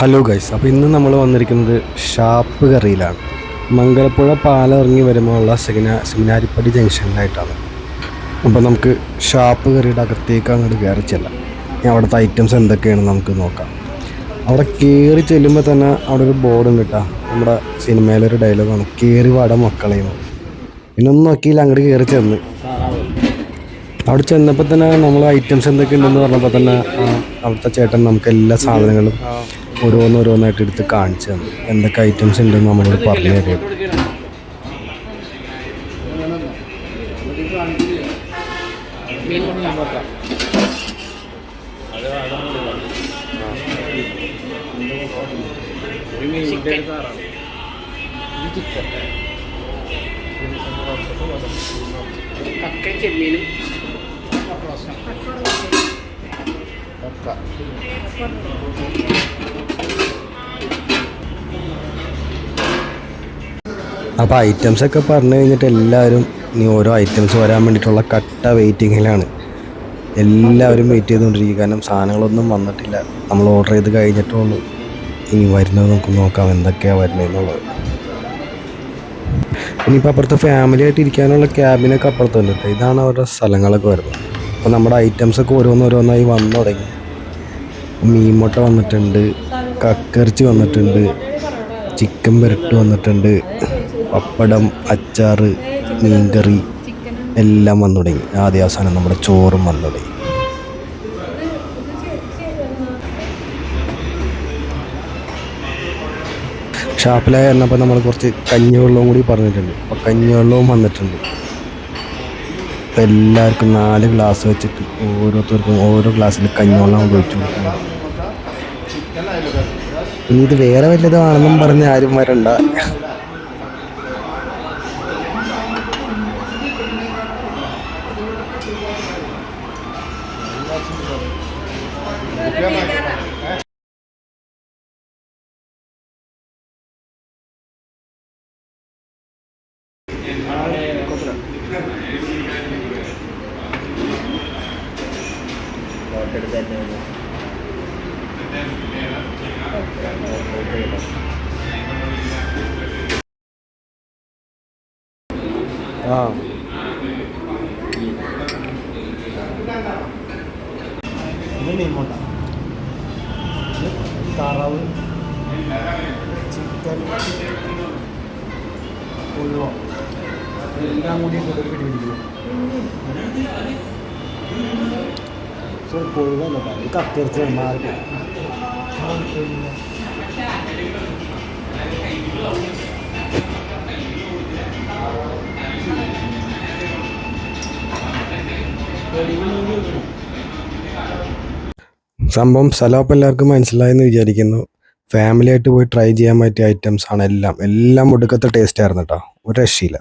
Hello guys, അപ്പോൾ ഇന്ന് നമ്മൾ വന്നിരിക്കുന്നത് ഷാപ്പ് കറിയിലാണ്. മംഗലപ്പുഴ പാലം ഇറങ്ങി വരുമ്പോൾ ഉള്ള സെമിനാരിപ്പടി ജംഗ്ഷനിലായിട്ടാണ്. അപ്പോൾ നമുക്ക് ഷാപ്പ് കറിയുടെ അകത്തേക്ക് അങ്ങോട്ട് കയറി ചെല്ലാം. അവിടുത്തെ ഐറ്റംസ് എന്തൊക്കെയാണെന്ന് നമുക്ക് നോക്കാം. അവിടെ കയറി ചെല്ലുമ്പോൾ തന്നെ അവിടെ ഒരു ബോർഡ് ഉണ്ട് കേട്ടോ. നമ്മുടെ സിനിമയിലൊരു ഡയലോഗാണ്, കയറി വാട മക്കളെന്ന്. പിന്നെ ഒന്നും നോക്കിയില്ല, അങ്ങോട്ട് കയറി ചെന്ന് അവിടെ ചെന്നപ്പോൾ തന്നെ നമ്മൾ ഐറ്റംസ് എന്തൊക്കെ ഉണ്ടെന്ന് പറഞ്ഞപ്പോൾ തന്നെ അവിടുത്തെ ചേട്ടൻ നമുക്ക് എല്ലാ സാധനങ്ങളും ഓരോന്നോരോന്നായിട്ട് എടുത്ത് കാണിച്ചു തന്നു. എന്തൊക്കെ ഐറ്റംസ് ഉണ്ടെന്ന് നമ്മളോട് പറഞ്ഞു തരും. ചെമ്മീനും അപ്പോൾ ഐറ്റംസൊക്കെ പറഞ്ഞു കഴിഞ്ഞിട്ട് എല്ലാവരും ഇനി ഓരോ ഐറ്റംസ് വരാൻ വേണ്ടിയിട്ടുള്ള കട്ട വെയിറ്റിങ്ങിലാണ്. എല്ലാവരും വെയിറ്റ് ചെയ്തുകൊണ്ടിരിക്കും, കാരണം സാധനങ്ങളൊന്നും വന്നിട്ടില്ല. നമ്മൾ ഓർഡർ ചെയ്ത് കഴിഞ്ഞിട്ടുള്ളൂ. ഇനി വരുന്നത് നമുക്ക് നോക്കാം എന്തൊക്കെയാണ് വരുന്നതെന്നുള്ളത്. ഇനിയിപ്പോൾ അപ്പുറത്തെ ഫാമിലി ആയിട്ട് ഇരിക്കാനുള്ള ക്യാബിനൊക്കെ അപ്പുറത്തുണ്ട് കേട്ടോ. ഇതാണ് അവരുടെ സ്ഥലങ്ങളൊക്കെ വരുന്നത്. അപ്പോൾ നമ്മുടെ ഐറ്റംസൊക്കെ ഓരോന്നോരോന്നായി വന്നു തുടങ്ങി. മീൻ മുട്ട വന്നിട്ടുണ്ട്, കക്കിറച്ചി വന്നിട്ടുണ്ട്, ചിക്കൻ പെരട്ട് വന്നിട്ടുണ്ട്, പപ്പടം, അച്ചാർ, മീൻകറി എല്ലാം വന്നു തുടങ്ങി. ആദ്യ അവസാനം നമ്മുടെ ചോറും വന്നു തുടങ്ങി. ഷാപ്പിലായി വന്നപ്പോൾ നമ്മൾ കുറച്ച് കഞ്ഞിവെള്ളവും കൂടി പറഞ്ഞിട്ടുണ്ട്. അപ്പോൾ കഞ്ഞിവെള്ളവും വന്നിട്ടുണ്ട്. അപ്പോൾ എല്ലാവർക്കും 4 ഗ്ലാസ് വെച്ചിട്ട് ഓരോരുത്തർക്കും ഓരോ ഗ്ലാസ്സിൽ കഞ്ഞിവെള്ളം ഒഴിച്ചു കൊടുക്കണം. ഇനി ഇത് വേറെ വല്ലതാണെന്നും പറഞ്ഞ് ആരും വരണ്ട. ഇത് മീൻമുട്ട, താറാവ്, ചിക്കൻ, ഉള്ളോ എല്ലാം കൂടി പിടിപിടിക്കുന്നു. കൊഴുവല്ല, കത്തിറച്ചി മാറി. സംഭവം സ്ഥലമൊപ്പം എല്ലാവർക്കും മനസ്സിലായെന്ന് വിചാരിക്കുന്നു. ഫാമിലി ആയിട്ട് പോയി ട്രൈ ചെയ്യാൻ പറ്റിയ ഐറ്റംസ് ആണ് എല്ലാം ഒടുക്കത്തെ ടേസ്റ്റ് ആയിരുന്നു കേട്ടോ. ഒരു രക്ഷയില്ല.